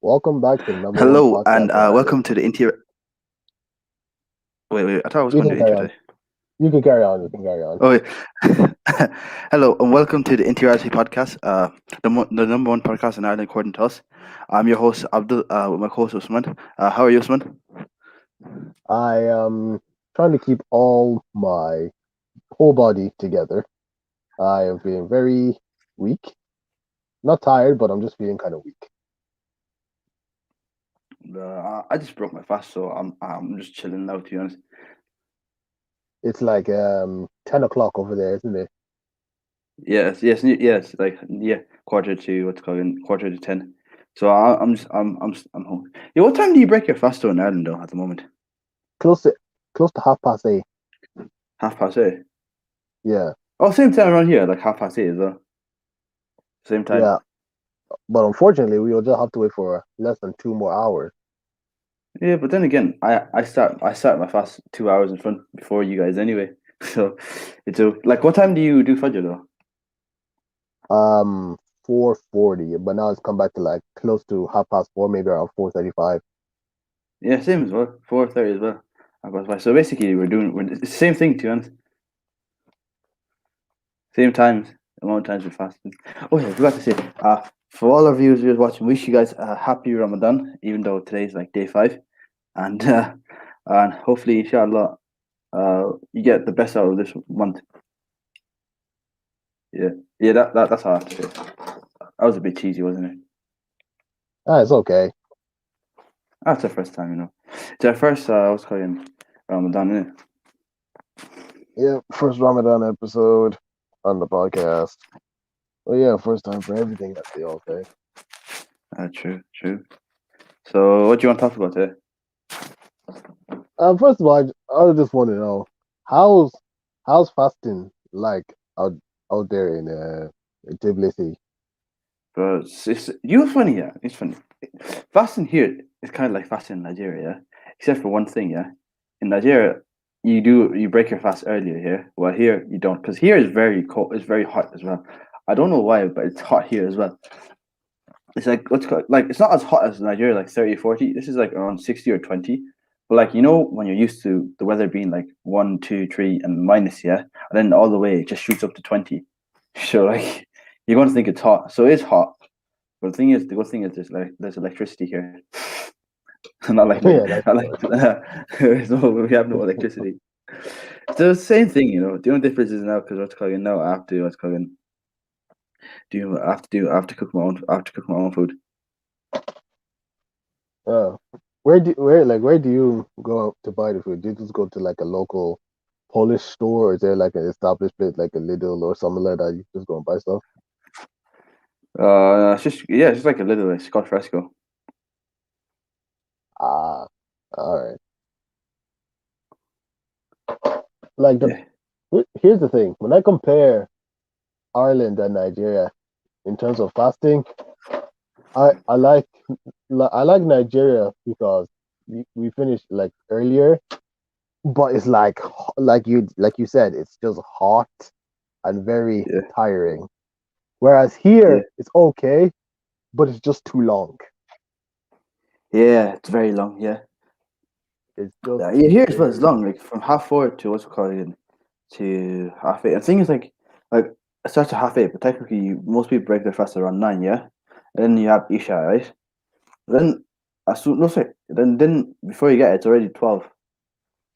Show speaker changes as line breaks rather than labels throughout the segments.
Welcome back to the number one
Hello and
podcast in Ireland.
welcome to the interior. Wait. I thought I was
You
going
can
to do
carry
intro
on.
today.
You can carry on. You can carry on.
Oh, wait. Hello and welcome to the Interiority podcast. The number one podcast in Ireland according to us. I'm your host Abdul. With my co-host Usman. How are you, Usman?
I am trying to keep all my whole body together. I am feeling very weak. Not tired, but I'm just feeling kind of weak.
I just broke my fast, so I'm just chilling now. To be honest.
It's like 10 o'clock over there, isn't it?
Yes. Like quarter to quarter to 10. So I'm home. Yeah, what time do you break your fast though in Ireland though at the moment?
Close to close to 8:30.
8:30.
Yeah,
Oh, same time around here, like 8:30 as well. Same time.
yeah. But unfortunately, we will just have to wait for less than 2 more hours.
Yeah, but then again, I start my fast 2 hours in front before you guys anyway. So it's like what time do you do Fajr though?
4:40. But now it's come back to like close to 4:30, maybe around 4:35.
Yeah, same as well. 4:30 as well. I got five. So basically, it's the same thing to be honest. Same times, amount of times we're fasting. Oh yeah, I forgot to say. For all our viewers watching, wish you guys a happy Ramadan, even though today's like day 5, and and hopefully, inshallah, you get the best out of this month. Yeah, yeah. That's all I have to say. That was a bit cheesy, wasn't it?
Ah, it's okay.
That's the first time, you know. It's our first, what's called Ramadan, innit?
Yeah, first Ramadan episode on the podcast. Well, yeah, first time for everything, as they all say.
True. So, what do you want to talk about today?
First of all, I just want to know how's how's fasting like out there in Tbilisi?
But you know what's funny, yeah? It's funny. Fasting here is kind of like fasting in Nigeria, yeah? Except for one thing, yeah? In Nigeria, you break your fast earlier here. Well, here you don't, because here is very cold, it's very hot as well. I don't know why, but it's hot here as well. It's like what's called like it's not as hot as Nigeria, like 30, 40. This is like around 60 or 20. But like when you're used to the weather being like 1, 2, 3 and minus, yeah, and then all the way it just shoots up to 20. So like you're going to think it's hot. So it's hot. But the good thing is there's electricity here. not like
Yeah, that's
not like
good.
we have no electricity. It's the same thing, you know. The only difference is now because what's calling now I have to what's calling I have to cook my own food.
Uh, where do you go out to buy the food? Do you just go to like a local Polish store, or is there like an established place like a Lidl or something like that? You just go and buy stuff.
It's just like a little like, Scotch fresco.
Ah, all right. Like
Yeah.
here's the thing: when I compare Ireland and Nigeria in terms of fasting, I like Nigeria because we finished like earlier, but it's like you said, it's just hot and very
Yeah,
tiring. Whereas
yeah,
here, it's okay, but it's just too long.
yeah. It's very long. Yeah,
It's just
yeah. Here as well. It's
very
long, like from 4:30 to what's it called again, to 8:30. And the thing is, like it starts at 8:30, but technically most people break their fast around 9. Yeah, and then you have Isha, right? Then as soon no sorry, then before you get it, it's already 12,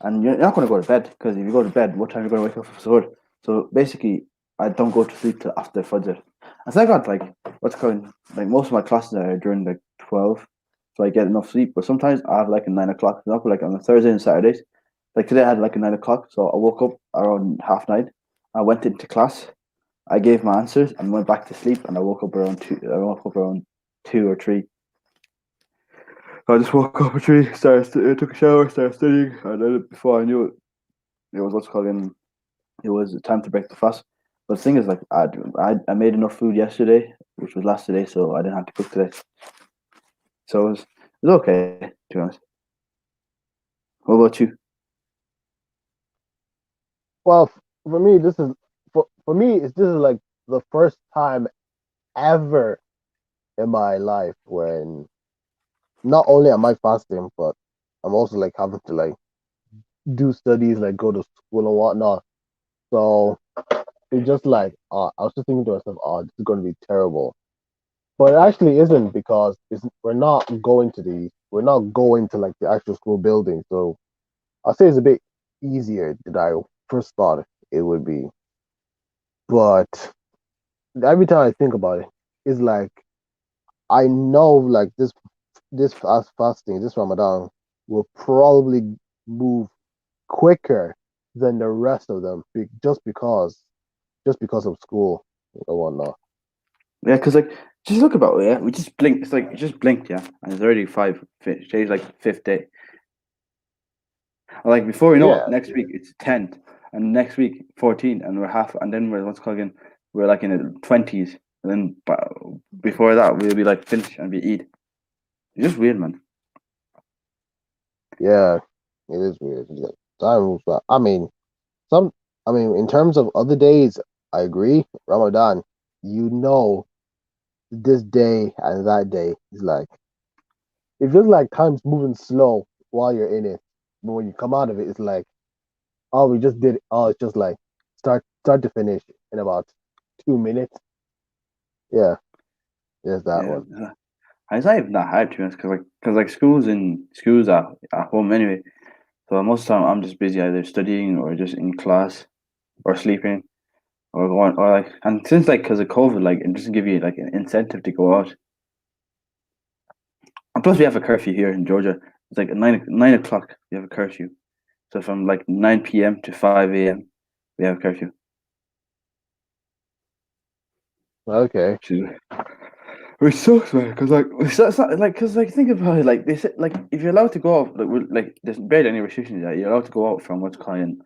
and you're not going to go to bed because if you go to bed, what time are you going to wake up for suhoor? So basically, I don't go to sleep till after Fajr. And so I got like what's called like most of my classes are during like 12, so I get enough sleep. But sometimes I have like a 9 o'clock. For example, like on a Thursday and Saturdays, like today I had like a 9 o'clock, so I woke up around 9:30. I went into class, I gave my answers, and went back to sleep. And I woke up around 2. I woke up around 2 or 3. I just woke up at 3, took a shower, started studying, and then before I knew it, it was what's called in. It was time to break the fast. But the thing is, like, I made enough food yesterday, which was last today, so I didn't have to cook today. So it was okay, to be honest. What about you?
well for me. This is like the first time ever in my life when not only am I fasting, but I'm also like having to like do studies, like go to school and whatnot. So it's just like I was just thinking to myself, oh, this is going to be terrible. But it actually isn't because we're not going to like the actual school building. So I'll say it's a bit easier than I first thought it would be. But every time I think about it, it's like I know like fasting, this Ramadan will probably move quicker than the rest of them just because of school and whatnot.
Yeah, because like just look about it. Yeah, we just blinked. It's like it just blinked. Yeah, and it's already today's like fifth day. And, like before we know it,
Yeah,
next week it's 10th, and next week 14, and we're half, and then we're what's called again. We're like in the 20s, and then before that we'll be like finished and be Eid. It's just weird, man.
yeah, it is weird. Yeah, time moves fast. Some, in terms of other days, I agree. Ramadan, you know, this day and that day is like it feels like time's moving slow while you're in it, but when you come out of it, it's like, oh, we just did it. Oh, it's just like start to finish in about 2 minutes. Yeah, there's that
Yeah,
one.
it's not even that hard to be honest, because like schools are at home anyway. So most of the time I'm just busy either studying or just in class or sleeping or going or like and since like because of COVID, like it doesn't give you like an incentive to go out. And plus we have a curfew here in Georgia. It's like at nine o'clock we have a curfew. So from like 9 p.m. to 5 a.m. we have a curfew.
Okay.
Which sucks, man. Because like it's not like because like think about it. Like they said, like if you're allowed to go out, like there's barely any restrictions. Yeah, you're allowed to go out from what's calling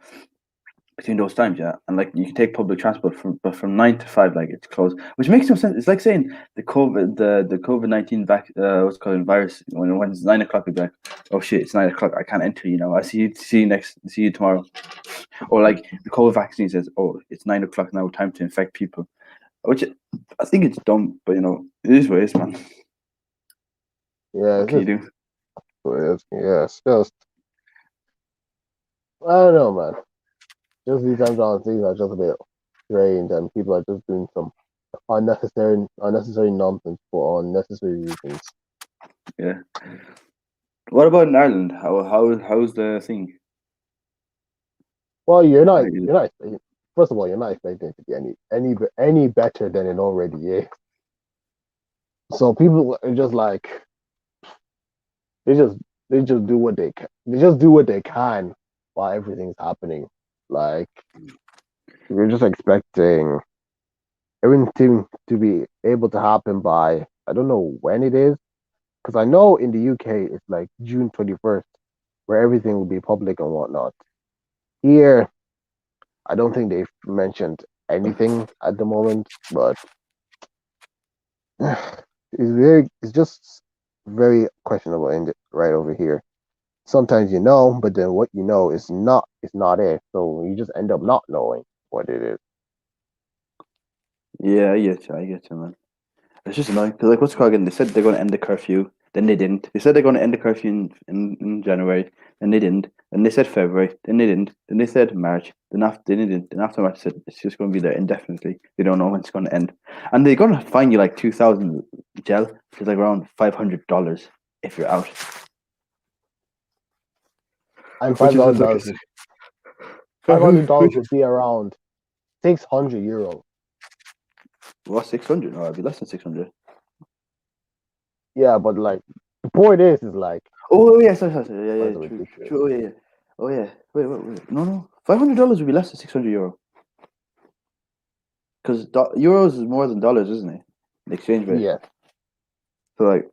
between those times. Yeah, and like you can take public transport from 9 to 5, like it's closed, which makes no sense. It's like saying the COVID-19 what's called virus when it's 9 o'clock, you'd be like, oh shit, it's 9 o'clock. I can't enter. I see you tomorrow. Or like the COVID vaccine says, oh, it's 9 o'clock now, time to infect people. Which I think it's dumb, but it is what it is, man.
Yeah,
What
it's
can you
just
do?
it's just I don't know, man. Just these times on things are just a bit strange, and people are just doing some unnecessary nonsense for unnecessary reasons.
Yeah. What about in Ireland? How's the thing?
Well,
Like,
you're not first of all, you're not expecting it to be any better than it already is. So people are just like they just they just do what they can. They just do what they can while everything's happening. Like you're just expecting everything to be able to happen by I don't know when it is because I know in the UK it's like June 21st where everything will be public and whatnot. Here, I don't think they've mentioned anything at the moment, but it's just very questionable right over here. Sometimes you know, but then what you know is not it. So you just end up not knowing what it is.
yeah, I get you, man. It's just annoying because like what's it called again? They said they're going to end the curfew, then they didn't. They said they're going to end the curfew in January, then they didn't. Then they said February, then they didn't. Then they said March, then after they didn't. Then after March, they said it's just going to be there indefinitely. They don't know when it's going to end, and they're going to fine you like 2,000 gel, which is like around $500 if you're out,
And
which is just like
$500
which
would be around 600 euros.
what 600? No, it'd be less than 600.
Yeah, but like the point is like
Oh yeah, sorry. Yeah,
that's
yeah, true, true,
ridiculous.
true. Oh yeah. Wait. No. $500 would be less than 600 euro because euros is more than dollars, isn't it? The exchange rate.
Yeah,
So like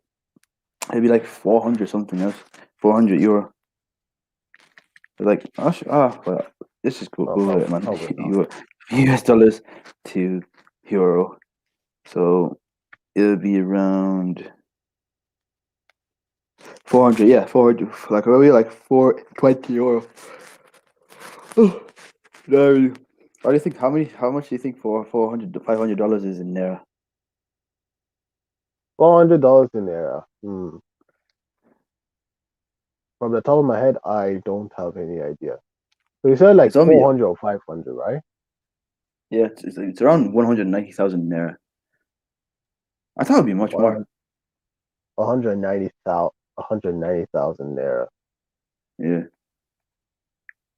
it'd be like 400 something else, 400 euro. Like well, this is cool.
no,
Google it, man.
probably not.
US dollars to euro. So it'll be around 400. Yeah, 400. Like maybe like 420 euro. Oh, no. What do you think? How much do you think for 400 to $500 is in there?
$400 in there. Hmm. From the top of my head, I don't have any idea. So you said like
It's only
400 or 500, right?
yeah, it's around 190,000 naira. I thought it'd be much more.
190,000, 190,000 naira.
Yeah,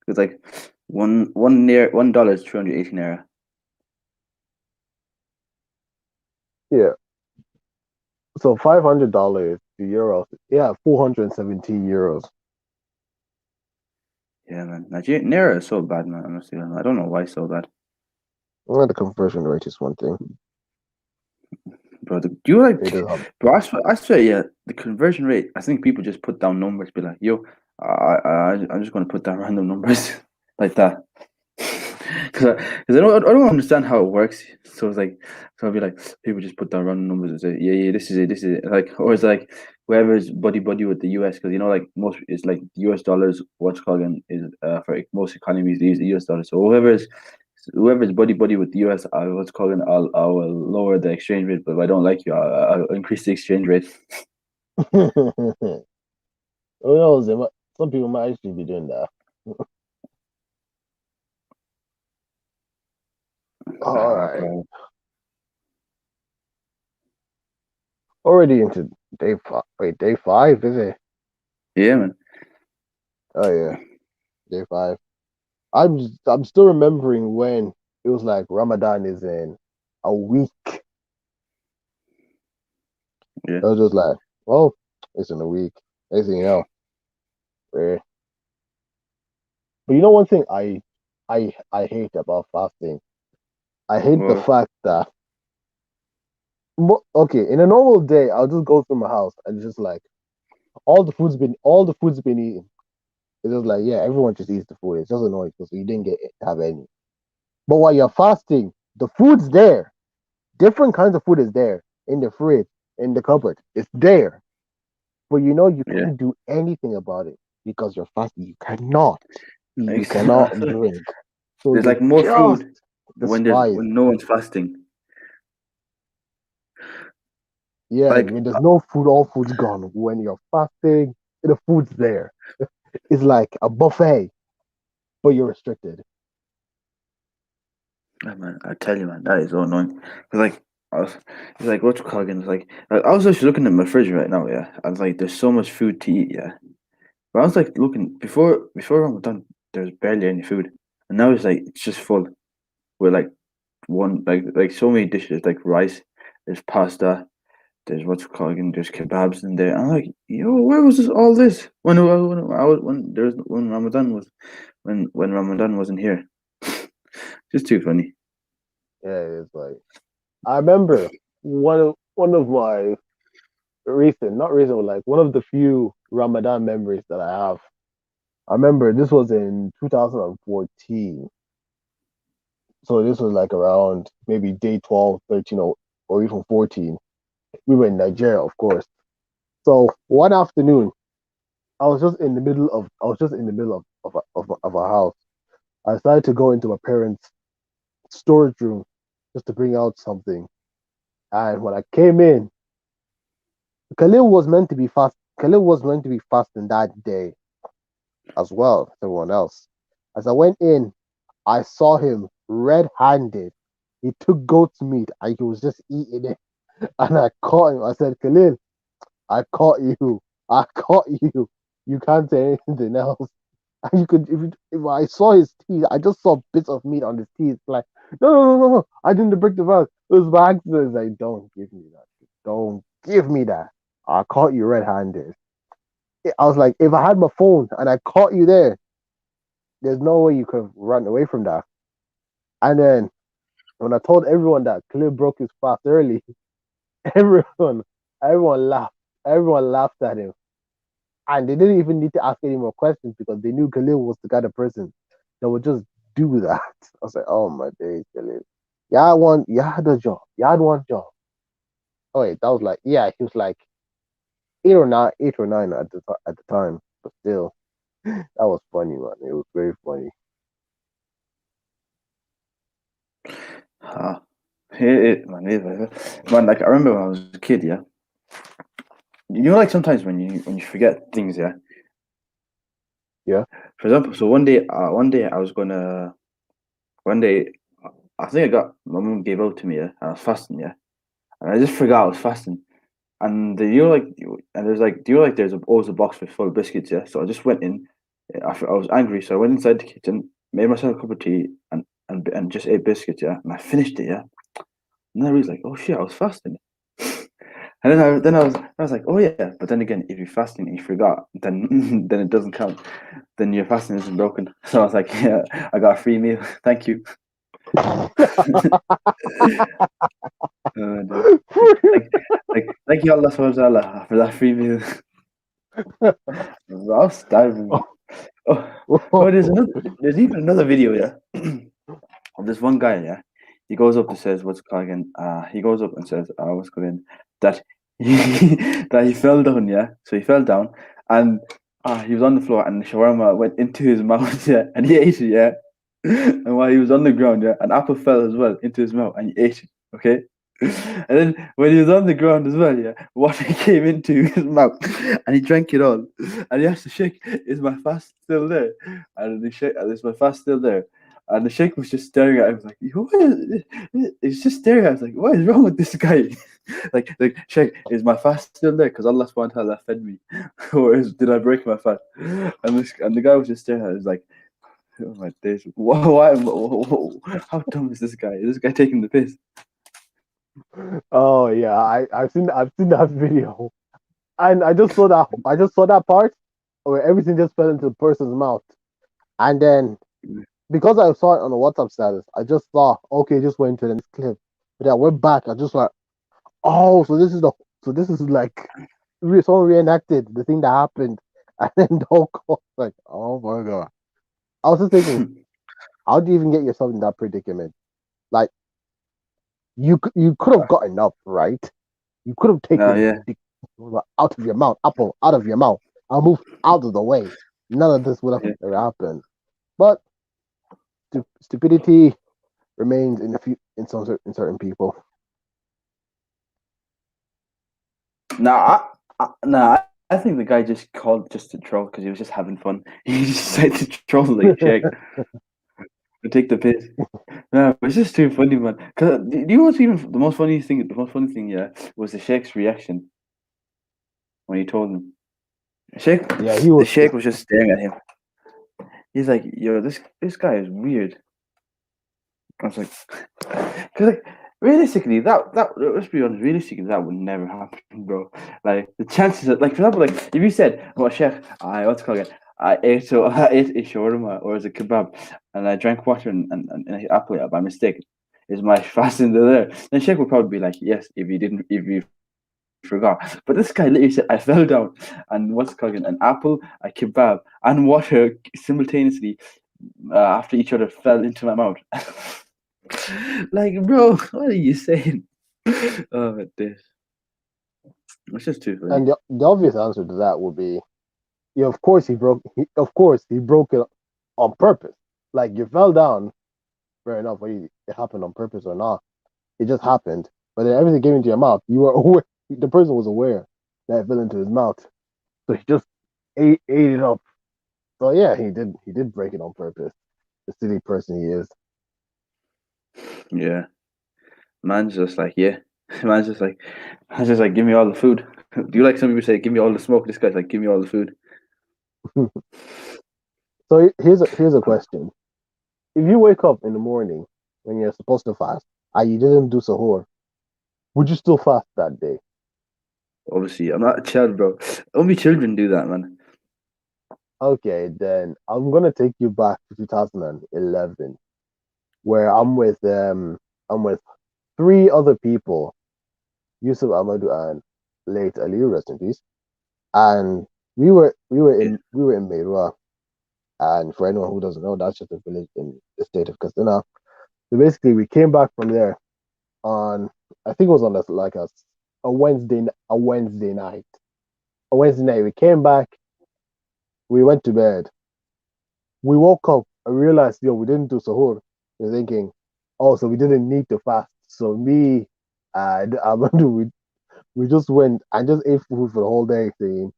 it's like one naira $1 is 380 naira.
Yeah. So $500 to euros. Yeah, 417 euros.
Yeah, man. Nigeria naira is so bad, man. Honestly, I don't know why it's so bad.
Well, the conversion rate is one thing.
Bro, do you
It
like,
does have.
bro? I swear, yeah, the conversion rate. I think people just put down numbers, be like, yo, I'm just gonna put down random numbers like that, because I don't understand how it works. So it's like, so I'll be like, people just put down random numbers and say, yeah, yeah, this is it, like, or it's like whoever's buddy with the US, because you know, like most, it's like US dollars. What's called is for like, most economies they use the US dollars. So whoever's buddy with the US, what's calling, I will lower the exchange rate, but if I don't like you, I'll increase the exchange rate.
Who knows? Some people might actually be doing that. All right.
Bro.
Already into day five. Wait, day five, is it?
Yeah, man.
Oh, yeah. Day five. I'm still remembering when it was like Ramadan is in a week. I
Yeah.
was just like, well, it's in a week. Next thing you know, we're But you know one thing I hate about fasting? I hate the
Well,
fact that okay, in a normal day, I'll just go through my house and it's just like all the food's been eaten. It's just like, yeah, everyone just eats the food. It's just annoying because you didn't get have any. But while you're fasting, the food's there. Different kinds of food is there in the fridge, in the cupboard. It's there. But you know you
yeah.
can't do anything about it because you're fasting. You cannot eat, you cannot
Exactly.
drink. So
There's
you
like more
just
food
despise.
when no one's fasting.
Yeah,
Like,
when there's no food, all food's gone. When you're fasting, the food's there. It's like a buffet, but you're restricted.
ah, man, I tell you, man, that is so annoying. 'Cause, like, it's like what you call again? It's like I was actually looking at my fridge right now. Yeah, I was like, there's so much food to eat. Yeah, but I was like looking before Ramadan, there's barely any food, and now it's like it's just full with like one like so many dishes, like rice, there's pasta, there's what's it called again, there's kebabs in there. I'm like, yo, where was all this when Ramadan was when Ramadan wasn't here? Just too funny.
Yeah, it's like I remember one of my not recent, but like one of the few Ramadan memories that I have. I remember this was in 2014. So this was like around maybe day 12, 13, or even 14. We were in Nigeria, of course. So one afternoon, I was just in the middle of a house. I decided to go into my parents' storage room just to bring out something. And when I came in, Khalil was meant to be fast. Khalil was meant to be fasting that day as well as everyone else. As I went in, I saw him red-handed. He took goat's meat and he was just eating it. And I caught him. I said, Khalil, I caught you. I caught you. You can't say anything else. And you could, if I saw his teeth, I just saw bits of meat on his teeth. Like, no, no, no, no, no. I didn't break the vase. It was by accident. It's like, don't give me that. Don't give me that. I caught you red-handed. I was like, if I had my phone and I caught you there, there's no way you could run away from that. And then when I told everyone that Khalil broke his fast early, everyone, everyone laughed. Everyone laughed at him. And they didn't even need to ask any more questions because they knew Khalil was the kind of person that would just do that. I was like, oh my days, Khalil. You had a job. You had one job. Oh wait, that was like, yeah, he was like 8 or 9 at the time. But still, that was funny, man. It was very funny.
Ah, man, man. Like I remember when I was a kid. Yeah, you know, like sometimes when you forget things. Yeah,
Yeah.
For example, so one day I was gonna, one day, I think my mum gave out to me, yeah, and I was fasting, yeah, and I just forgot I was fasting. And and there's like, there's always a box full of biscuits, yeah. So I just went in. I was angry, so I went inside the kitchen, made myself a cup of tea, and just ate biscuits, yeah. And I finished it, yeah. And then I was like, oh shit, I was fasting. And I was like, oh yeah. But then again, if you're fasting and you forgot, then then it doesn't count. Then your fasting isn't broken. So I was like, yeah, I got a free meal. Thank you. Dude. Thank you Allah subhanahu wa ta'ala for that free meal. I was starving. Oh, oh, there's even another video, yeah, of this one guy, yeah. He goes up and says, what's it called again? He goes up and says, what's it called again? That he that he fell down, yeah. So he fell down and he was on the floor and the shawarma went into his mouth, yeah, and he ate it, yeah. And while he was on the ground, yeah, an apple fell as well into his mouth and he ate it, okay? And then when he was on the ground as well, yeah, water came into his mouth and he drank it all. And he asked the sheikh, is my fast still there? And the sheikh, is my fast still there? And the sheikh was just staring at him like, what is, he's just staring at him like, what is wrong with this guy? like, sheikh, is my fast still there? Because Allah subhanahu wa ta'ala fed me. Or did I break my fast? And the guy was just staring at him like, oh my days, how dumb is this guy? Is this guy taking the piss?
Oh yeah, I've seen that video, and I just saw that part where everything just fell into the person's mouth, and then because I saw it on the WhatsApp status, I just saw okay, it just went to the next clip, but I went back, I just like, oh, so this is like someone reenacted the thing that happened, and then the whole call like, oh my god, I was just thinking, how do you even get yourself in that predicament? Like you could have gotten up, right? You could have
No,
taken
yeah.
the out of your mouth, apple out of your mouth, and moved out of the way. None of this would have
Yeah.
ever happened. But stupidity remains in certain people.
Nah, I think the guy just called just to troll because he was just having fun. He just decided to troll like check to take the piss. No, it's just too funny, man. Cause do you know what's even the most funny thing? The most funny thing, yeah, was the Sheikh's reaction when he told him. Sheikh,
Yeah, he
the
was.
Sheikh was just staring at him. He's like, "Yo, this guy is weird." I was like, because like realistically, that let's be honest, realistically, that would never happen, bro. Like the chances, like for example, like if you said, "Well, chef, I what's it called again? I ate a shawarma or as a kebab, and I drank water and I ate apple by mistake. Is my fasting there?" Then chef would probably be like, "Yes, if you forgot." But this guy literally said, "I fell down, and what's it called again? An apple, a kebab, and water simultaneously after each other fell into my mouth." Like, bro, what are you saying? Oh, this. It's just too funny.
And the obvious answer to that would be, yeah, of course he broke it on purpose. Like you fell down, fair enough, whether it happened on purpose or not. It just happened. But then everything came into your mouth. You were aware. The person was aware that it fell into his mouth. So he just ate it up. So yeah, he did break it on purpose. The silly person he is.
Yeah. Man's just like, yeah. Man's just like, give me all the food. Do you like some people say, give me all the smoke? This guy's like, give me all the food.
So here's a question. If you wake up in the morning when you're supposed to fast and you didn't do sahur, would you still fast that day?
Obviously, I'm not a child, bro. Only children do that, man.
Okay, then I'm gonna take you back to 2011, where I'm with three other people, Yusuf Ahmadu and late Ali, rest in peace. And we were in Meirua, and for anyone who doesn't know, that's just a village in the state of Kastina. So basically, we came back from there on, I think it was on a Wednesday night. A Wednesday night, we came back, we went to bed. We woke up and realized, yo, we didn't do sahur. We're thinking, oh, so we didn't need to fast. So me and Amandu, we just went and just ate food for the whole day thing.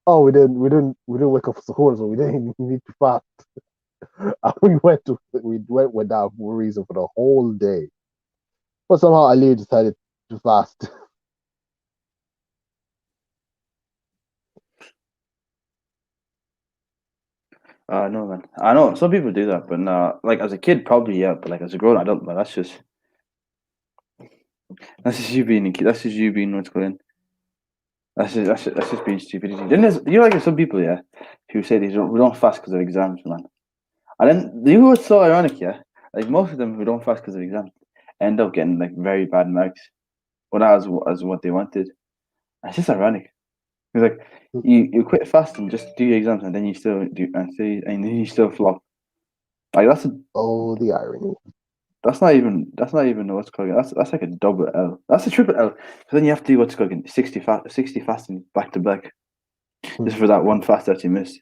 Oh, we didn't wake up for suhoor, so we didn't need to fast. And we went without reason for the whole day. But somehow Ali decided to fast.
No, man. I know some people do that, but like as a kid, probably yeah, but like as a grown adult, man, that's just you being a kid. That's just you being what's going. That's just being stupidity. Then there's some people yeah who say we don't fast because of exams, man. And then you know what's so ironic, yeah? Like most of them who don't fast because of exams end up getting like very bad marks, but not as what they wanted. And it's just ironic. It's like you quit fasting just to do your exams, and then you still do and then you still flop. Like
Oh, the irony.
that's not even what's cooking. That's like a double L. That's a triple L. Because then you have to do what's cooking 60 fasting back to back just for that one fast that you missed.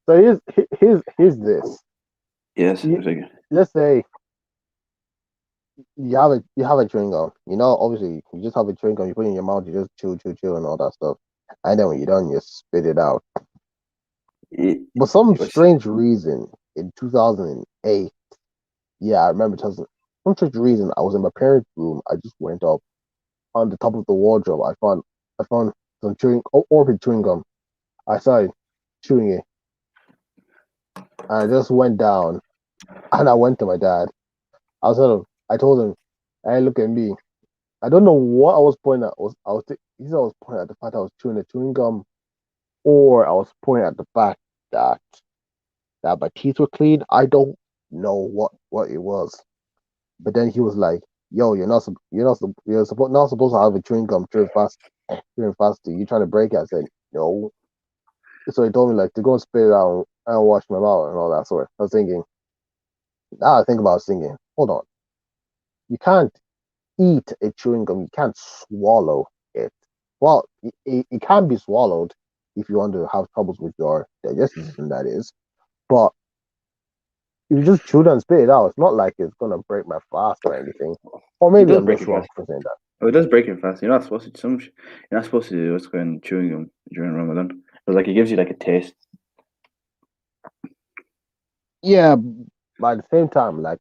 So here's this.
Yes,
You,
it's like
let's say you have a chewing gum. Obviously you just have a chewing gum. You put it in your mouth. You just chew, chew, chew, and all that stuff. And then when you're done, you spit it out.
it,
But some
it's,
strange reason in 2008, yeah, I remember some strange reason I was in my parents' room. I just went up on the top of the wardrobe. I found some Orchid chewing gum. I started chewing it, and I just went down. And I went to my dad. I told him, "Hey, look at me. I don't know what I was pointing at. Either I was pointing at the fact I was chewing the chewing gum, or I was pointing at the fact that my teeth were clean. I don't know what it was." But then he was like, "Yo, you're not supposed to have a chewing gum during fasting. You trying to break it?" I said, "No." So he told me like to go and spit it out and wash my mouth and all that sort. I was thinking, now I think about thinking, hold on, you can't eat a chewing gum, you can't swallow it. Well, it can be swallowed if you want to have troubles with your digestive system, that is. But if you just chew it and spit it out, it's not like it's gonna break my fast or anything. Or
it
maybe
does
I'm
break
just
it
wrong
fast.
for saying that.
Oh, it does break it fast. You're not supposed to do what's going chewing gum during Ramadan. But like it gives you like a taste.
Yeah, but at the same time, like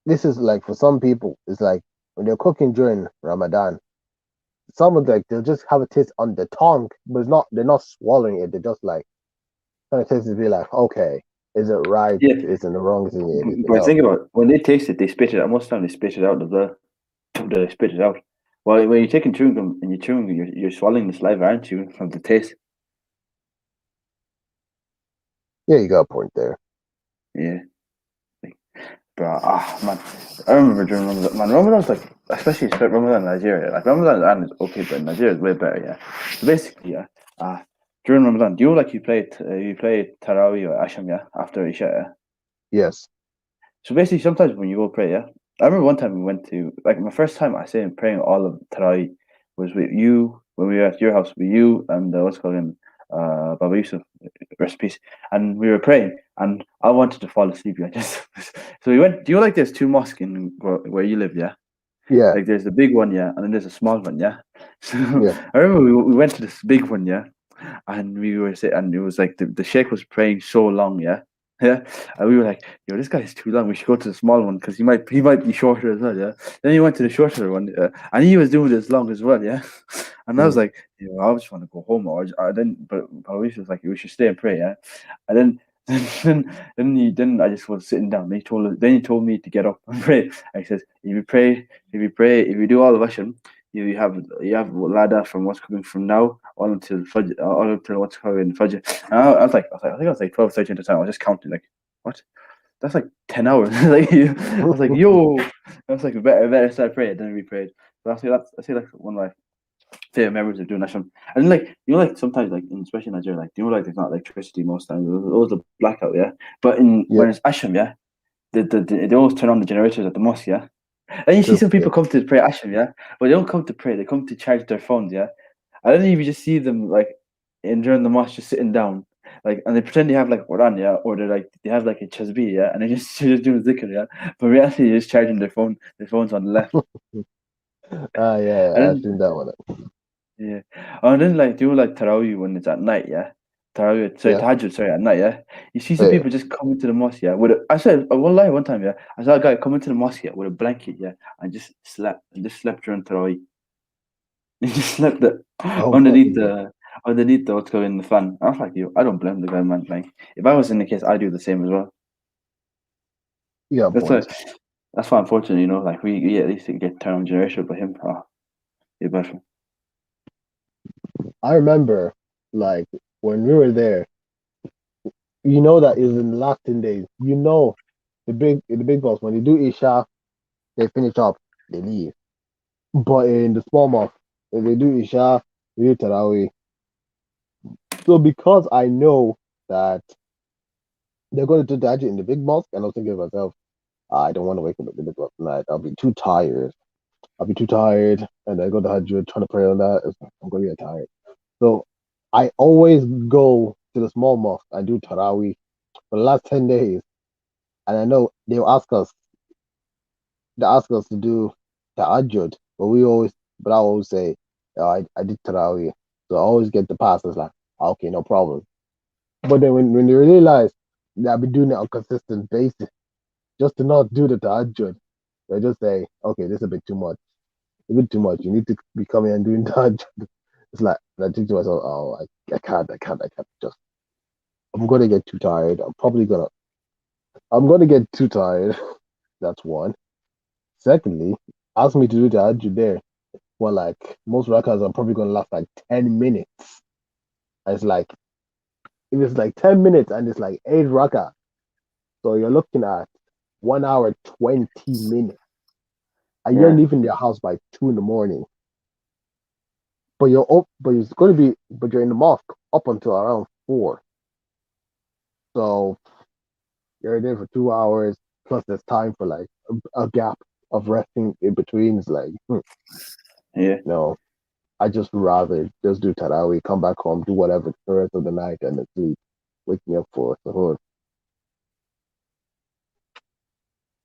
this is like for some people, it's like when they're cooking during Ramadan, some of like they'll just have a taste on the tongue, but they're not swallowing it. They're just like kind of taste to be like, okay, is it right?
Yeah,
Isn't it wrong? Is it anything
but
else?
think about it, when they taste it, they spit it out. Most of the time they spit it out as well. They spit it out. Well, when you're taking chewing gum and you're chewing, you're swallowing the saliva, aren't you, from the taste?
Yeah, you got a point there.
Yeah. Like, but man, I remember during Ramadan. Man, Ramadan's like, especially Ramadan in Nigeria. Like Ramadan and is okay, but in Nigeria is way better. Yeah. So basically, yeah. During Ramadan, do you like you play Tarawih or Asham, yeah, after Isha, yeah?
Yes.
So basically, sometimes when you go pray, yeah, I remember one time we went to like my first time I say praying all of Tarawih was with you when we were at your house with you and what's called him, Baba Yusuf, rest in peace. And we were praying, and I wanted to fall asleep. Yeah, just so we went. Do you like there's two mosques in where you live? Yeah,
Yeah.
like there's the big one, yeah, and then there's a small one, yeah. So
Yeah.
I remember we went to this big one, yeah, and we were saying, and it was like the sheikh was praying so long, yeah, yeah, and we were like, yo, this guy's too long. We should go to the small one because he might be shorter as well, yeah. Then he went to the shorter one, and he was doing this long as well, yeah. And I was
Mm.
like, I just want to go home, but we was like, we should stay and pray, yeah. And then. Then I just was sitting down. Then he told me to get up and pray. And he says, if you do all of Asham, you have ladder from what's coming from now all until Fajr, all until what's coming Fajr. And I think I was like 12, 13 at the time. I was just counting like, what? That's like 10 hours. I was like, yo, I was like, better start praying. Then we prayed. But I say that's one of my favorite memories of doing that. And then like like sometimes like especially in Nigeria, like like there's not electricity most times. There's always a blackout, yeah. But
Yeah.
when it's Asham, yeah, they always turn on the generators at the mosque, yeah. And you see
True.
some
Yeah.
people come to pray Asham, yeah, but they don't come to pray. They come to charge their phones, yeah. I don't even just see them like during the mosque just sitting down, like, and they pretend they have like Quran, yeah, or they have like a chasbi, yeah, and they're just doing zikr, yeah. But in reality, they're just charging their phones on the left.
Ah, yeah.
And
I've
then
seen that one.
Yeah. And then like do like Tarawih when it's at night, yeah. Tarawih, sorry,
Yeah,
Tahajjud, sorry, at night, yeah. You see some
yeah.
people just come into the mosque, yeah. I said, wallahi, one time, yeah, I saw a guy come into the mosque, yeah, with a blanket, yeah, and just slept during Tarawih. He just slept
Oh
underneath
fucking god.
the underneath the what's going the fan. I was like, you, I don't blame the guy, man. Like, if I was in the case, I'd do the same as well.
You got
That's
points.
like, that's why unfortunately, like we at least get turned generation, but him, you're better.
I remember, like, when we were there, you know that is in the last 10 days. You know, the big boss when they do Isha, they finish up, they leave. But in the small mosque, if they do Isha, they do Tarawih. So because I know that they're going to do Tahajjud in the big mosque, and I was thinking to myself, I don't want to wake up at the big mosque tonight. I'll be too tired. I'll be too tired, and I go to Tahajjud trying to pray on that. I'm going to get tired. So I always go to the small mosque. I do Tarawih for the last 10 days, and I know they ask us to do Tahajjud, but I always say, I did Tarawih, so I always get the pass. It's like, okay, no problem. But then when they realize that I've been doing it on a consistent basis, just to not do the Tahajjud, they just say, okay, this is a bit too much. A bit too much. You need to be coming and doing Tahajjud. It's like, and I think to myself, oh, I can't. Just, I'm gonna get too tired. I'm gonna get too tired. That's one. Secondly, ask me to do Tahajjud there. Well, like most rakas are probably gonna last like 10 minutes. And it's like if it's like 10 minutes and it's like 8 raka, so you're looking at 1 hour 20 minutes, and you're
Yeah,
leaving your house by 2 in the morning. But you're in the mosque up until around 4. So you're there for 2 hours. Plus, there's time for like a gap of resting in between. It's like,
yeah,
no, I just rather just do Tarawih, come back home, do whatever the rest of the night, and then sleep. Wake me up for Sahur.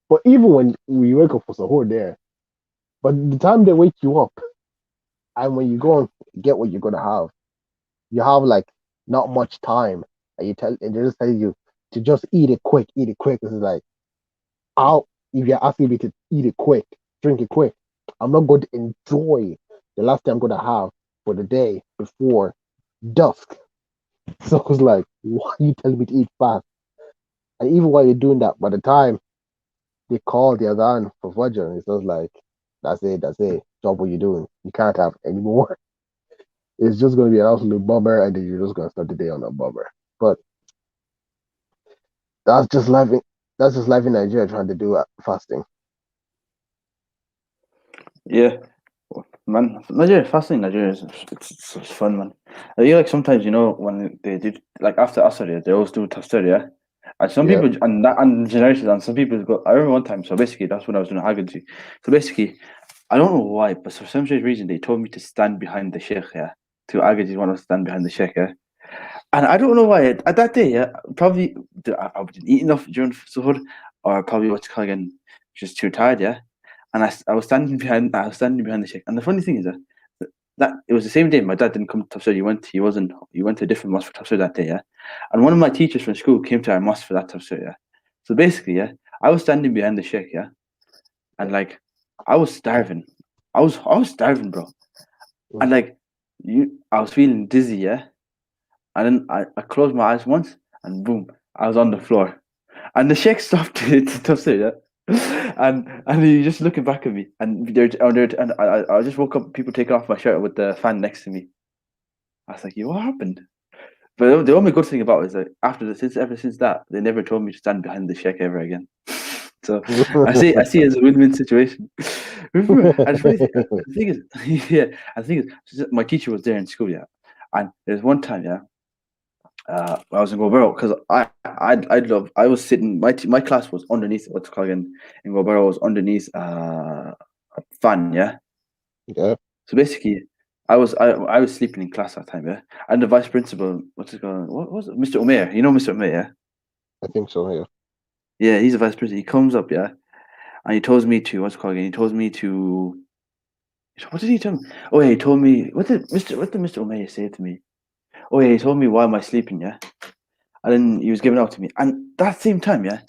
But even when we wake up for Sahur there, but the time they wake you up and when you go and get what you're gonna have, you have like not much time, and they just tell you to just eat it quick, eat it quick. This is like, I'll if you're asking me to eat it quick, drink it quick, I'm not going to enjoy the last thing I'm gonna have for the day before dusk. So it's like, why are you telling me to eat fast? And even while you're doing that, by the time they call the Adhan for Fajr, it's just like, that's it. Stop what you're doing. You can't have any more. It's just going to be an absolute bummer, and then you're just going to start the day on a bummer. But that's just life. That's just life in Nigeria trying to do fasting.
yeah. Man, Nigeria, fasting Nigeria it's fun, man. I feel like sometimes when they did like after Asr, they always do tafsir, yeah. And some
Yeah,
people and generations and some people go. I remember one time. So basically, that's when I was doing Haggadah. So basically, I don't know why, but for some strange reason, they told me to stand behind the sheikh, yeah. To Agaji want to stand behind the sheikh, yeah. And I don't know why. At that day, yeah, probably I probably didn't eat enough during suhoor, or probably what's called again, just too tired, yeah. And I was standing behind the sheikh. And the funny thing is that it was the same day. My dad didn't come to tafsir. He went to a different mosque for tafsir that day, yeah. And one of my teachers from school came to our mosque for that tafsir, yeah. So basically, yeah, I was standing behind the sheikh, yeah, and like I was starving. I was starving, bro. And like I was feeling dizzy, yeah. And then I closed my eyes once, and boom, I was on the floor. And the sheikh stopped to tafsir, yeah. And he just looking back at me, and and I just woke up. People taking off my shirt with the fan next to me. I was like, "Yo, what happened?" But the only good thing about it is that ever since that, they never told me to stand behind the sheikh ever again. So I see it as a win-win situation. Remember, and the thing is, yeah, and the thing is, my teacher was there in school, yeah, and there's one time, yeah, I was in Gobero because I was sitting my class was underneath what's called in Gobero was underneath a fan, yeah.
yeah,
So basically, I was sleeping in class that time, yeah, and the vice principal, what's it called? What was it, Mr. Umair? You know Mr. Umair, yeah.
I think so. Yeah,
Yeah, he's a vice principal. He comes up, yeah, and he tells me to what's it called again? He tells me to What did he tell me? Oh yeah, he told me what did Mr. Umayya say to me? Oh yeah, he told me why am I sleeping, yeah? And then he was giving out to me. And that same time, yeah,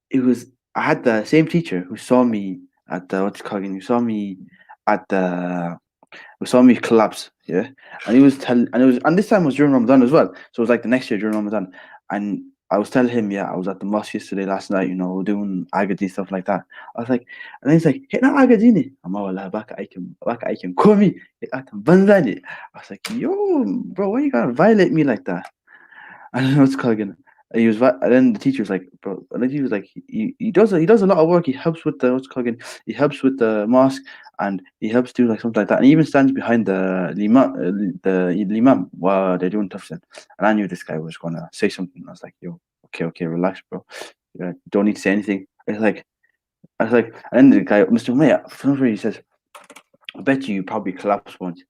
it was I had the same teacher who saw me at the what's it called again, who saw me at the who saw me collapse, yeah. And he was telling and it was and this time was during Ramadan as well. So it was like the next year during Ramadan. And I was telling him, yeah, I was at the mosque yesterday last night, doing agadi stuff like that. I was like, and then he's like, hey, not agadi ni. I'm all like, baka I can call me. I was like, yo, bro, why you gotta violate me like that? I don't know what's called again. And then the teacher was like, bro, and then he was like, he does a lot of work. He helps with the what's it called again. He helps with the mosque and he helps do like something like that. And he even stands behind the imam while they're doing tafsir. And I knew this guy was gonna say something. I was like, yo, okay, relax, bro. Don't need to say anything. I was like, and then the guy, Mr. Maya, for some reason he says, I bet you probably collapsed once.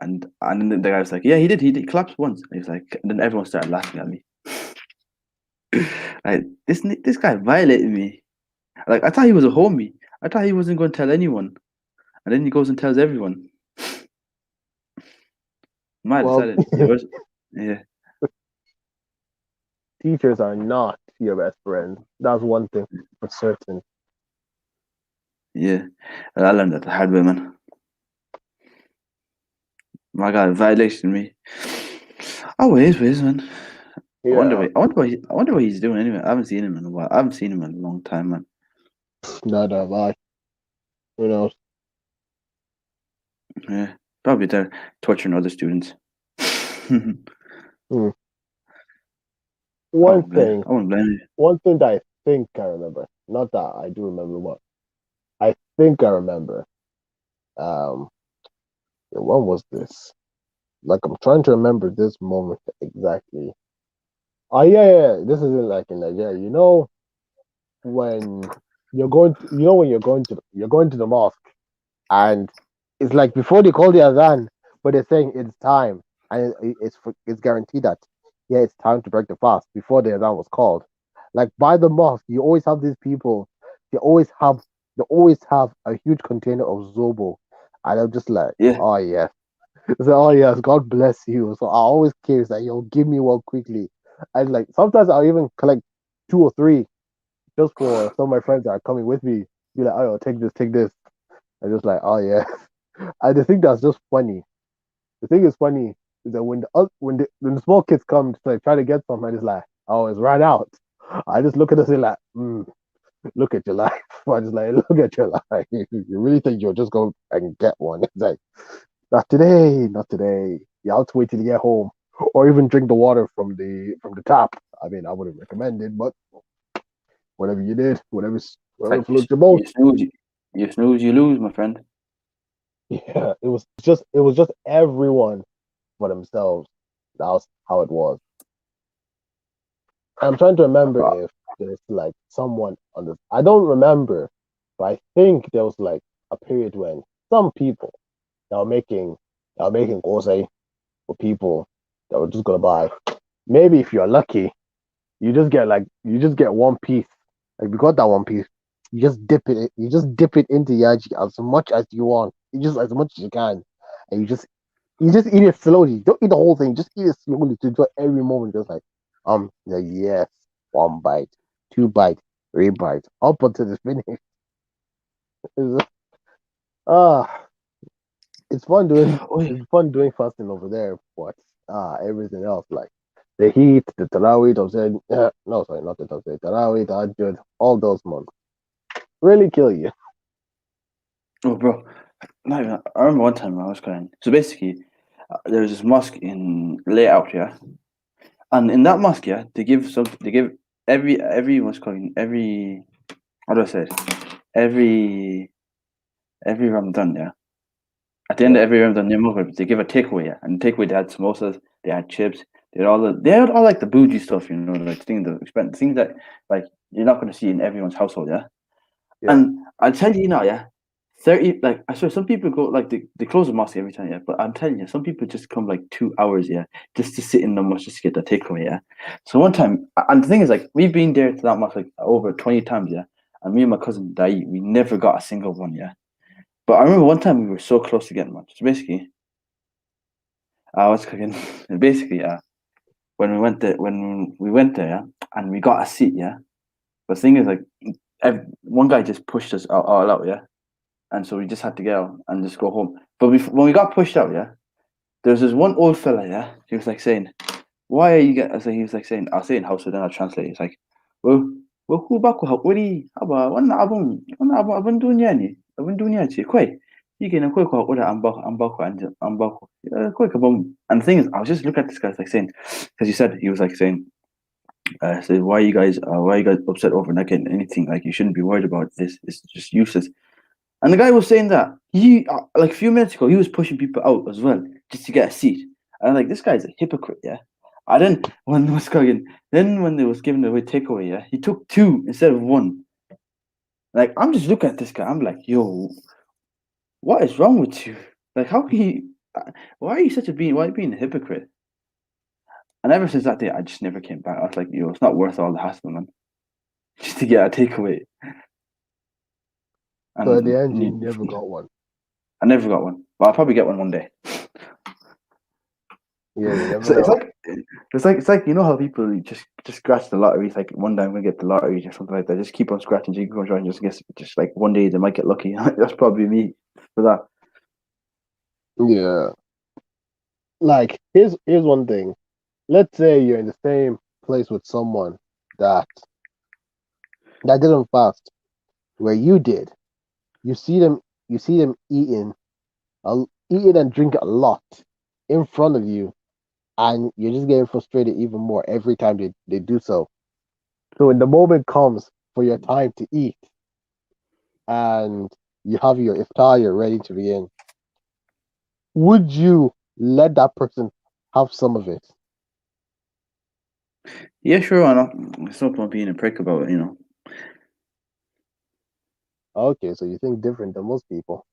And then the guy was like, yeah, he did collapse once. And he was like, and then everyone started laughing at me. Like this guy violated me. Like I thought he was a homie. I thought he wasn't going to tell anyone, and then he goes and tells everyone. Mad, is
Well,
that it? Yeah, yeah,
teachers are not your best friends. That's one thing for certain.
yeah. I learned that the hard way, man. My God, violation me. Oh, ways, man.
Yeah,
I wonder what he's doing anyway. I haven't seen him in a while. I haven't seen him in a long time, man.
neither have I. Who knows?
Yeah, probably they're torturing other students. I
Hmm. One thing,
I won't blame you.
one thing that I think I remember, not that I do remember what, I think I remember. Um, when was this? Like I'm trying to remember this moment exactly. Oh yeah, this isn't like in Nigeria. When when you're going to the mosque and it's like before they call the adhan, but they're saying it's time and it's guaranteed that yeah it's time to break the fast before the adhan was called. Like by the mosque, you always have these people. They always have they always have a huge container of zobo, and I'm just like,
Yeah,
oh yeah, so oh yes, God bless you. So I always curious like, yo, give me one quickly. And like sometimes I'll even collect two or three just for some of my friends that are coming with me. Be like, oh, take this, take this. And just like, oh yeah. And the thing that's just funny, the thing is funny is that when the small kids come to like try to get some, and it's like, oh, it's right out. I just look at this and like, look at your life. I just like, look at your life. You really think you'll just go and get one? It's like, not today, not today. You have to wait till you get home, or even drink the water from the tap. I mean, I wouldn't recommend it, but whatever you did,
it's
whatever
like
floats your boat.
you snooze, you lose, my friend.
Yeah, it was just everyone for themselves. That was how it was. I'm trying to remember if there's like someone on this. I don't remember, but I think there was like a period when some people that were making kose for people that were just gonna buy. Maybe if you're lucky, you just get one piece. Like you got that one piece, you just dip it into yaji as much as you want. You just as much as you can. And you just eat it slowly. Don't eat the whole thing. Just eat it slowly to enjoy every moment. Just like, yeah, yes, one bite, two bite, three bites, up until it's finished. It's, ah,
Oh yeah.
it's fun doing fasting over there, but everything else like the heat, the tarawih, no, sorry, not the tarawih, the hajjud, all those months really kill you.
Oh, bro. Not even, I remember one time I was crying. So basically, there was this mosque in layout, yeah, and in that mosque, yeah, they give every what's called every how do I say it? Every every Ramadan, yeah. At the end of
Yeah,
every Ramadan, near Maghrib, they give a takeaway, yeah, and the takeaway they had samosas, they had chips, they had all like the bougie stuff, like things that like you're not going to see in everyone's household, yeah.
yeah.
And I'll tell you now, yeah, 30, like, I swear, some people go, like, they close the mosque every time, yeah, but I'm telling you, some people just come, like, 2 hours, yeah, just to sit in the mosque, just to get the takeaway, yeah. So one time, and the thing is, like, we've been there to that mosque, like, over 20 times, yeah, and me and my cousin, Dai, we never got a single one, yeah. But I remember one time we were so close to getting one. So basically, I was cooking. Basically, when we went there, yeah, and we got a seat, yeah. But the thing is, like, one guy just pushed us all out, yeah, and so we just had to get out and just go home. But when we got pushed out, yeah, there was this one old fella, yeah. He was like saying, "Why are you get?" So he was like saying, "I'll say in house, so then I'll translate." He's like, "Well, who back wuri aba wannan abun duniya ne abun duniya ce kawai shi kenan kawai ku haƙura an baku kawai ka bamu." And the thing is, I was just looking at this guy like saying, because he was like saying, so why are you guys upset over not getting anything? Like you shouldn't be worried about this. It's just useless. And the guy was saying that he like a few minutes ago he was pushing people out as well just to get a seat. And I'm like, this guy's a hypocrite, yeah. I then when was going then when they was giving away takeaway, yeah, he took two instead of one. Like I'm just looking at this guy. I'm like, yo, what is wrong with you? Like, how can you? Why are you such a being? Why are you being a hypocrite? And ever since that day, I just never came back. I was like, yo, it's not worth all the hassle, man, just to get a takeaway.
So at the
And
end, you never got one.
I never got one, but I'll probably get one day.
Yeah, you never
So
know.
it's like you know how people just scratch the lottery. It's like one day I'm gonna get the lottery or something like that. Just keep on scratching, keep on scratching. Just guess, just like one day they might get lucky. That's probably me for that.
Yeah. Like here's one thing. Let's say you're in the same place with someone that didn't fast, where you did. You see them eating and drinking a lot in front of you, and you're just getting frustrated even more every time they do so. So when the moment comes for your time to eat and you have your iftar, you're ready to begin, would you let that person have some of it?
Yeah, sure. Why not? It's no point being a prick about it, you know.
Okay, so you think different than most people.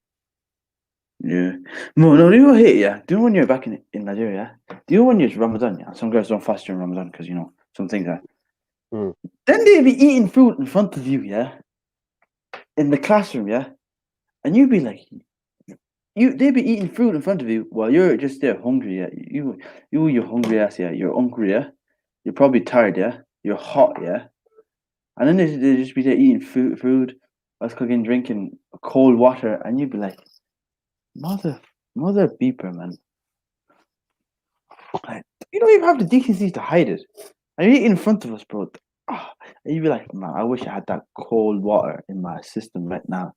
Yeah. No, you know what I hate, yeah? Do you know when you're back in Nigeria? Do you know when it's Ramadan, yeah? Some girls don't fast during Ramadan because, you know, some things are.
Hmm.
Then they be eating food in front of you, yeah? In the classroom, yeah? And you'd be like, they'd be eating food in front of you while you're just there hungry, yeah? You're hungry ass, yeah? You're hungry, yeah? You're probably tired, yeah? You're hot, yeah? And then they just be there eating food, us cooking, drinking cold water, and you'd be like, mother, mother beeper, man. Like, you don't even have the decency to hide it. And you eat in front of us, bro. And you'd be like, man, I wish I had that cold water in my system right now.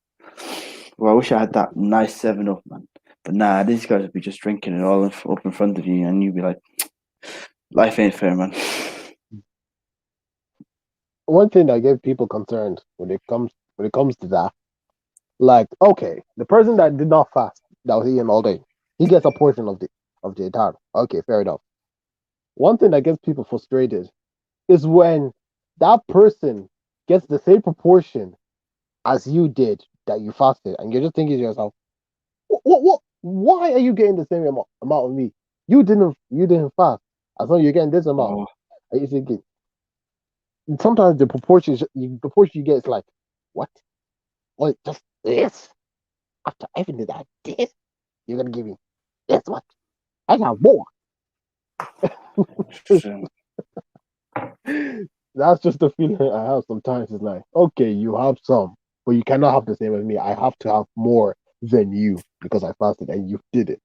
Well, I wish I had that nice 7 Up, man. But nah, these guys would be just drinking it all up in front of you, and you'd be like, life ain't fair, man.
One thing that gets people concerned when it comes to that, like, okay, the person that did not fast, that was eating all day, he gets a portion of the entire. Okay, fair enough. One thing that gets people frustrated is when that person gets the same proportion as you did that you fasted, and you're just thinking to yourself, what? Why are you getting the same amount of me? You didn't fast. As long as you're getting this amount,
Oh,
are you thinking? Sometimes the proportion you get is like, what? What? Just this? After everything that I did, you're gonna give me this much? I got more.
shit.
That's just the feeling I have sometimes. It's like, okay, you have some, but you cannot have the same as me. I have to have more than you because I fasted and you did it.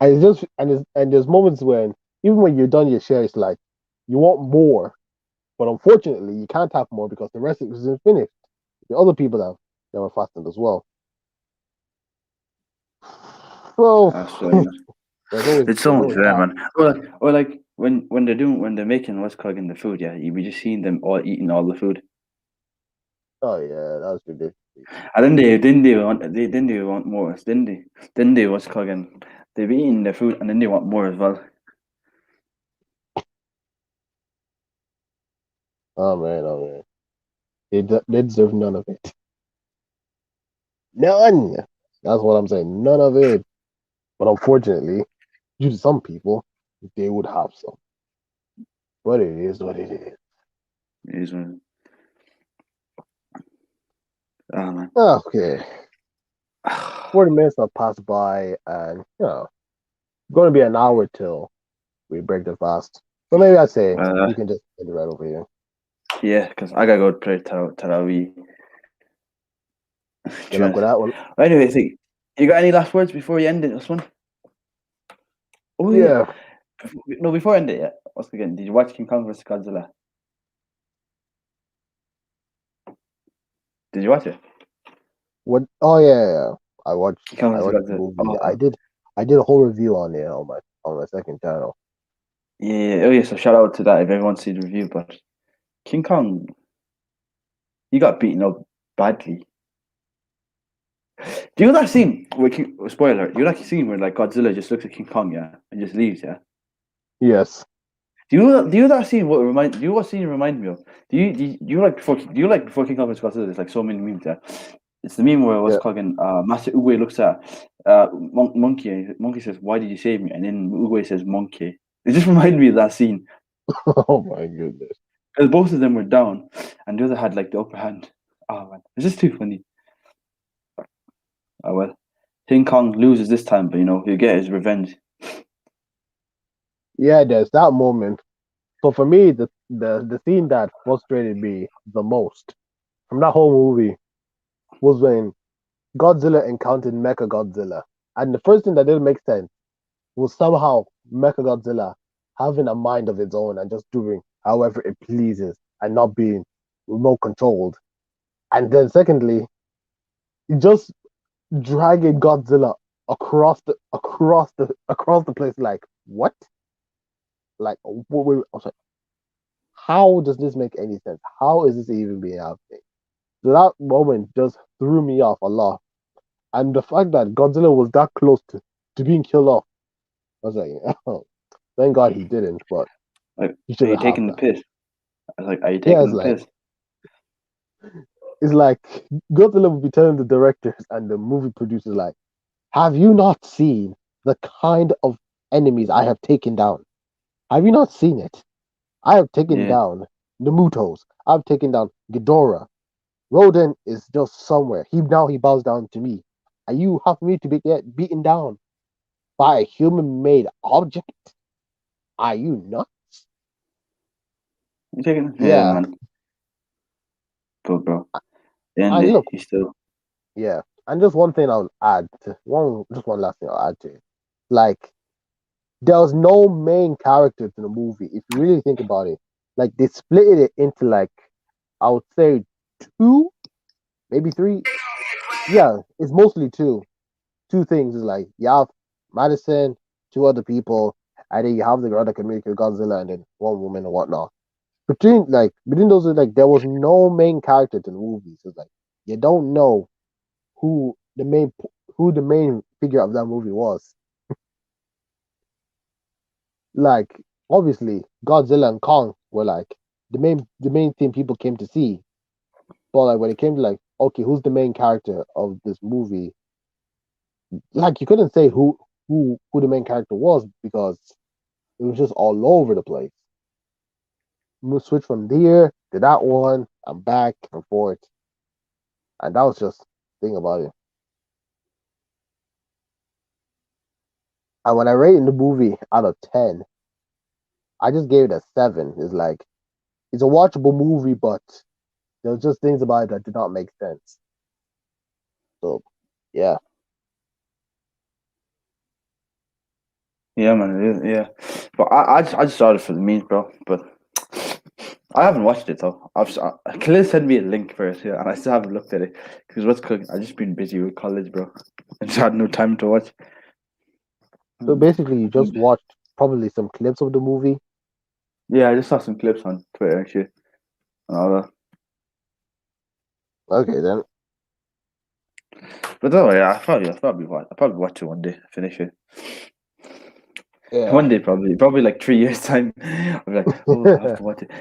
And it's just and there's moments when even when you're done your share, it's like you want more, but unfortunately you can't have more because the rest isn't finished. The other people that were fasting as well. So
That's right. It's so
there's
much
always
better,
that.
man. Or like when they're making what's cooking the food, yeah, you be just seeing them all eating all the food,
Oh yeah, that's ridiculous.
and then they want more. Then they what's cooking. They be eating their food, and then they want more as well.
Oh man, they deserve none of it. None. That's what I'm saying. None of it. But unfortunately, due to some people, they would have some. But it is what it is.
It is one. Ah man.
Okay. 40 minutes have passed by, and it's going to be an hour till we break the fast. So maybe I say
Uh,
we can just end it right over here.
yeah, because I gotta go pray Tarawih.
Good luck with that one.
Anyway, so you got any last words before you end it, this one? Oh yeah.
Yeah.
No, before I end it, yeah. Once again, did you watch King Kong vs Godzilla? Did you watch it?
What? Oh yeah. I watched.
King Kong
I
vs
watched the
Godzilla.
movie.
Oh,
I did a whole review on it on my second channel.
yeah. Oh yeah. So shout out to that if everyone sees the review. But King Kong, he got beaten up badly. Do you know that scene where spoiler? You know that scene where like Godzilla just looks at King Kong, yeah, and just leaves, yeah.
Yes.
Do you know that scene? Do you know what scene it remind me of? Do you like before King Kong vs Godzilla? There's like so many memes, yeah. It's the meme where what's
Yeah.
called Master Uwe looks at Monkey. And Monkey says, "Why did you save me?" And then Uwe says, "Monkey." It just reminded me of that scene
Oh my goodness.
because both of them were down, and the other had like the upper hand. Oh man, it's just too funny. Oh well, King Kong loses this time, but he'll get his revenge.
Yeah, there's that moment. So for me, the scene that frustrated me the most from that whole movie was when Godzilla encountered Mecha Godzilla, and the first thing that didn't make sense was somehow Mecha Godzilla having a mind of its own and just doing however it pleases and not being remote controlled. And then secondly, just dragging Godzilla across the place. Like what? Like how does this make any sense? How is this even being happening? So that moment just threw me off a lot. And the fact that Godzilla was that close to being killed off, I was like, oh, thank God he didn't, but
Like,
he
are you
shouldn't have
taking the
that.
piss? I was like, are you
Yeah,
taking the piss?
it's like Godzilla would be telling the directors and the movie producers, like, have you not seen the kind of enemies I have taken down? Have you not seen it? I have taken
Yeah,
down the Mutos. I've taken down Ghidorah. Rodan is just somewhere. He bows down to me. And you have me to get beaten down by a human made object? Are you nuts?
you taking? Yeah,
Yeah.
man. But bro, the end
And look,
he still.
yeah. And just one thing I'll add to just one last thing I'll add to it. Like, there was no main character to the movie. If you really think about it, like they split it into like I would say two, maybe three. Yeah, it's mostly two. Two things is like you have Madison, two other people, and then you have the other community Godzilla, and then one woman and whatnot. Between those, like there was no main character to the movie. So it's like you don't know who the main who the main figure of that movie was. Like obviously Godzilla and Kong were like the main thing people came to see. But like when it came to like, okay, who's the main character of this movie? Like you couldn't say who the main character was because it was just all over the place. We switch from here to that one and back and forth. And that was just the thing about it. And when I rated the movie out of 10, I just gave it a 7. It's like it's a watchable movie, but there was just things about it that did not make sense. So yeah.
Yeah, man. It is, yeah, but I just started for the memes, bro. But I haven't watched it though. Khalil sent me a link for it, yeah, and I still haven't looked at it because what's cooking? I've just been busy with college, bro. I just had no time to watch.
So
Mm.
basically you just watched probably some clips of the movie.
Yeah, I just saw some clips on Twitter and shit and all that.
Okay then.
But oh yeah, I probably watch it one day, finish it.
Yeah.
One day, probably like 3 years time. I'll be like, oh, I have to watch it.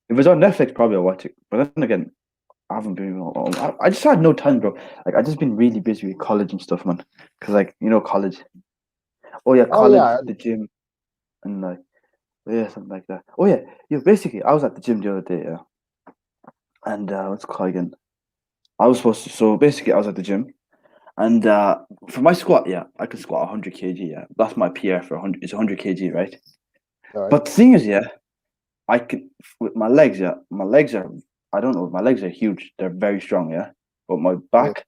If it's on Netflix, probably I'll watch it. But then again, I haven't been. I just had no time, bro. Like I just been really busy with college and stuff, man. Cause like college. Oh yeah,
Oh
college,
yeah.
the gym, and like yeah, something like that. Oh yeah, yeah. Basically, I was at the gym the other day, yeah, and what's it called again? I was supposed to. So basically, I was at the gym, And for my squat, yeah, I can squat 100 kg. Yeah, that's my PR for 100. It's 100 kg, right?
All right.
But the thing is, yeah, I can with my legs. Yeah, my legs are. I don't know. My legs are huge. They're very strong. Yeah, but my
Yeah.
back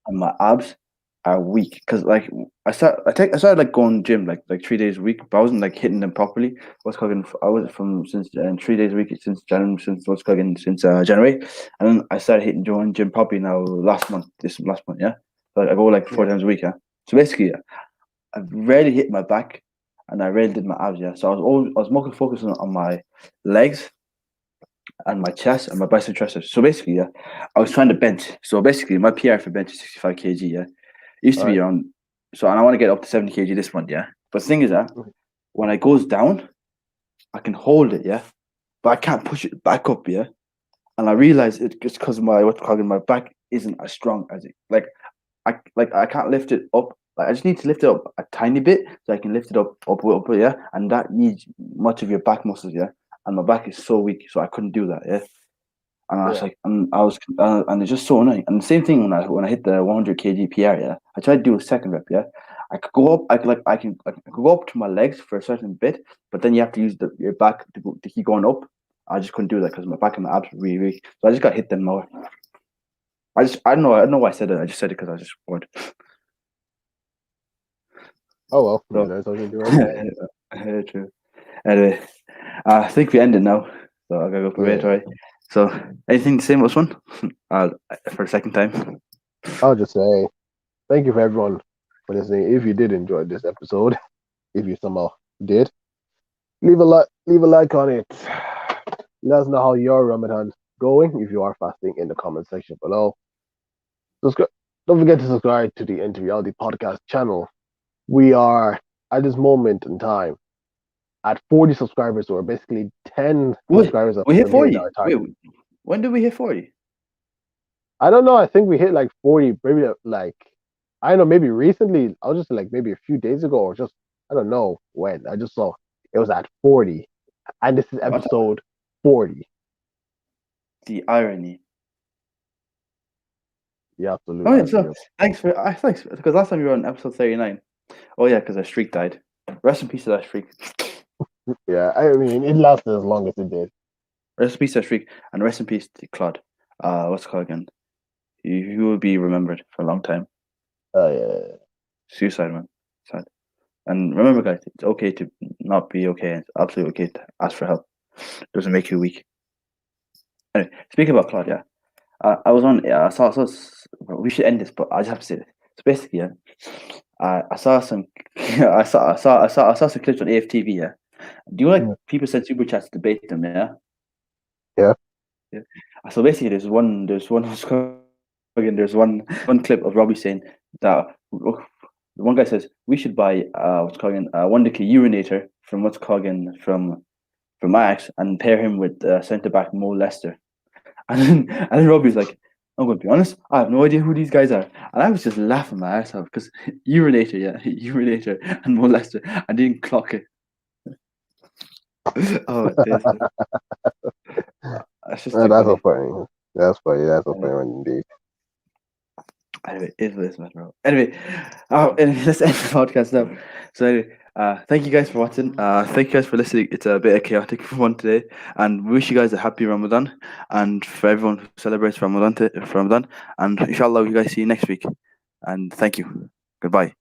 and my abs are weak because like I started like going gym like 3 days a week, but I wasn't like hitting them properly. What's called I was from since 3 days a week since January since January, and then I started hitting join gym properly now this last month, yeah. So I go like four
Yeah.
times a week, yeah. So basically, yeah, I rarely hit my back, and I rarely did my abs, yeah. So I was more focused on my legs and my chest and my bicep triceps. So basically, yeah, I was trying to bench. So basically, my PR for bench is 65 kg, yeah. It used
All
to be
right.
around, so and I want to get up to 70 kg this month, yeah. But the thing is that
Mhm.
when I goes down, I can hold it, yeah, but I can't push it back up, yeah. And I realize it's just because my back isn't as strong as it. I can't lift it up. Like I just need to lift it up a tiny bit so I can lift it up, yeah. And that needs much of your back muscles, yeah. And my back is so weak, so I couldn't do that, yeah. And I was
Yeah.
like, and it's just so annoying. And the same thing when I hit the 100 kg PR, yeah, I tried to do a second rep, yeah. I could go up, I could go up to my legs for a certain bit, but then you have to use your back to keep going up. I just couldn't do that because my back and my abs were really weak, so I just got hit them more. I don't know why I said it. I just said it because I was just bored.
Oh well, you
So,
learn something new every day.
true. Anyway, I think we ended now, so I gotta go for it,
Yeah.
right? So, anything to say, Usman? Uh, for the second time.
I'll just say thank you for everyone for listening. If you did enjoy this episode, if you somehow did, leave a like on it. Let us know how your Ramadan going if you are fasting in the comment section below. Subscribe. Don't forget to subscribe to the Into Reality podcast channel. We are at this moment in time at 40 subscribers, or basically 10
Wait,
subscribers
we hit
from hitting
40.
our
Wait,
target.
when did we hit 40?
I don't know. I think we hit like 40, maybe like, I don't know, maybe recently. I was just like maybe a few days ago, or just, I don't know when. I just saw it was at 40. And this is
What
episode 40.
the irony?
The absolute
Oh yeah, so
irony of
thanks because last time you were on episode 39. Oh yeah, because our streak died. Rest in peace to that streak.
Yeah, I mean, it lasted as long as it did.
Rest in peace to that streak, and rest in peace to Claude. What's it called again? You will be remembered for a long time.
Yeah.
Suicide, man. Sad. And remember, guys, it's okay to not be okay. It's absolutely okay to ask for help. Doesn't make you weak. Anyway, speaking about Claude, yeah. I was on. We should end this, but I just have to say this. So basically, yeah, I saw some. I saw some clips on AFTV. Yeah, do you like
Mm.
people send super chats to debate them? Yeah,
Yeah.
yeah. So basically, there's one clip of Robbie saying that the one guy says we should buy one decade urinator from from Max and pair him with centre back Mo Lester. And then Robbie's like, I'm going to be honest, I have no idea who these guys are. And I was just laughing my ass off because urinator, yeah, urinator and molester. I didn't clock it. Oh, this. That's just too
That's so
funny.
funny. That's funny. That's so
Anyway,
funny indeed.
anyway, it's this man, bro. Anyway, let's end the podcast now. So, anyway, thank you guys for watching. Thank you guys for listening. It's a bit of chaotic one today, and we wish you guys a happy Ramadan. And for everyone who celebrates Ramadan, and inshallah, you guys see you next week. And thank you. Goodbye.